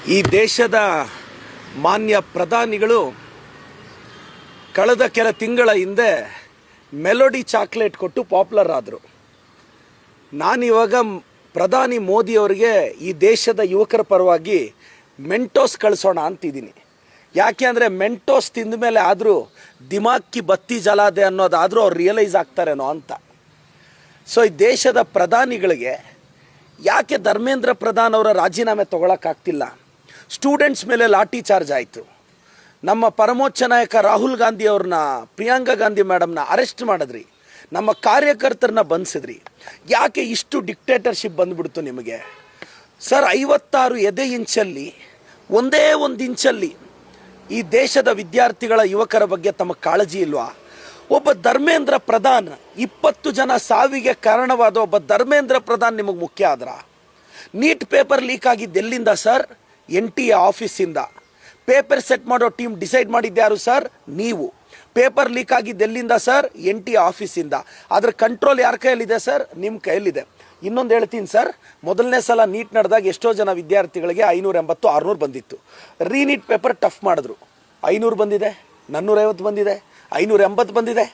ಈ ದೇಶದ ಮಾನ್ಯ ಪ್ರಧಾನಿಗಳು ಕಳೆದ ಕೆಲ ತಿಂಗಳ ಹಿಂದೆ ಮೆಲೋಡಿ ಚಾಕ್ಲೇಟ್ ಕೊಟ್ಟು ಪಾಪ್ಯುಲರ್ ಆದರು. ನಾನಿವಾಗ ಪ್ರಧಾನಿ ಮೋದಿಯವರಿಗೆ ಈ ದೇಶದ ಯುವಕರ ಪರವಾಗಿ ಮೆಂಟೋಸ್ ಕಳಿಸೋಣ ಅಂತಿದ್ದೀನಿ. ಯಾಕೆ ಅಂದರೆ ಮೆಂಟೋಸ್ ತಿಂದ ಮೇಲೆ ಆದರೂ ದಿಮಾಕ್ಕಿ ಬತ್ತಿ ಜಲಾದೆ ಅನ್ನೋದಾದರೂ ಅವ್ರು ರಿಯಲೈಸ್ ಆಗ್ತಾರೇನೋ ಅಂತ. ಸೊ ಈ ದೇಶದ ಪ್ರಧಾನಿಗಳಿಗೆ ಯಾಕೆ ಧರ್ಮೇಂದ್ರ ಪ್ರಧಾನ್ ಅವರ ರಾಜೀನಾಮೆ ತೊಗೊಳಕ್ಕಾಗ್ತಿಲ್ಲ? ಸ್ಟೂಡೆಂಟ್ಸ್ ಮೇಲೆ ಲಾಠಿ ಚಾರ್ಜ್ ಆಯಿತು. ನಮ್ಮ ಪರಮೋಚ್ಚ ನಾಯಕ ರಾಹುಲ್ ಗಾಂಧಿ ಅವ್ರನ್ನ, ಪ್ರಿಯಾಂಕಾ ಗಾಂಧಿ ಮೇಡಮ್ನ ಅರೆಸ್ಟ್ ಮಾಡಿದ್ರಿ. ನಮ್ಮ ಕಾರ್ಯಕರ್ತರನ್ನ ಬಂಧಿಸಿದ್ರಿ. ಯಾಕೆ ಇಷ್ಟು ಡಿಕ್ಟೇಟರ್ಶಿಪ್ ಬಂದುಬಿಡ್ತು ನಿಮಗೆ? ಸರ್, 56 ಎದೆ ಇಂಚಲ್ಲಿ ಒಂದೇ ಒಂದು ಇಂಚಲ್ಲಿ ಈ ದೇಶದ ವಿದ್ಯಾರ್ಥಿಗಳ ಯುವಕರ ಬಗ್ಗೆ ತಮ್ಮ ಕಾಳಜಿ ಇಲ್ವಾ? ಒಬ್ಬ ಧರ್ಮೇಂದ್ರ ಪ್ರಧಾನ್, 20 ಜನ ಸಾವಿಗೆ ಕಾರಣವಾದ ಒಬ್ಬ ಧರ್ಮೇಂದ್ರ ಪ್ರಧಾನ್ ನಿಮಗೆ ಮುಖ್ಯ ಆದ್ರ? ನೀಟ್ ಪೇಪರ್ ಲೀಕ್ ಆಗಿದ್ದು ಎಲ್ಲಿಂದ ಸರ್? NTA ಆಫೀಸಿಂದ. ಪೇಪರ್ ಸೆಟ್ ಮಾಡೋ ಟೀಮ್ ಡಿಸೈಡ್ ಮಾಡಿದ್ಯಾರು ಸರ್? ನೀವು. ಪೇಪರ್ ಲೀಕ್ ಆಗಿದ್ದು ಎಲ್ಲಿಂದ ಸರ್? NTA ಆಫೀಸಿಂದ. ಅದರ ಕಂಟ್ರೋಲ್ ಯಾರ ಕೈಯಲ್ಲಿದೆ ಸರ್? ನಿಮ್ಮ ಕೈಯಲ್ಲಿದೆ. ಇನ್ನೊಂದು ಹೇಳ್ತೀನಿ ಸರ್, ಮೊದಲನೇ ಸಲ ನೀಟ್ ನಡೆದಾಗ ಎಷ್ಟೋ ಜನ ವಿದ್ಯಾರ್ಥಿಗಳಿಗೆ 580, 600 ಬಂದಿತ್ತು. ರೀನೀಟ್ ಪೇಪರ್ ಟಫ್ ಮಾಡಿದ್ರು. 500 ಬಂದಿದೆ, 450 ಬಂದಿದೆ, 580 ಬಂದಿದೆ.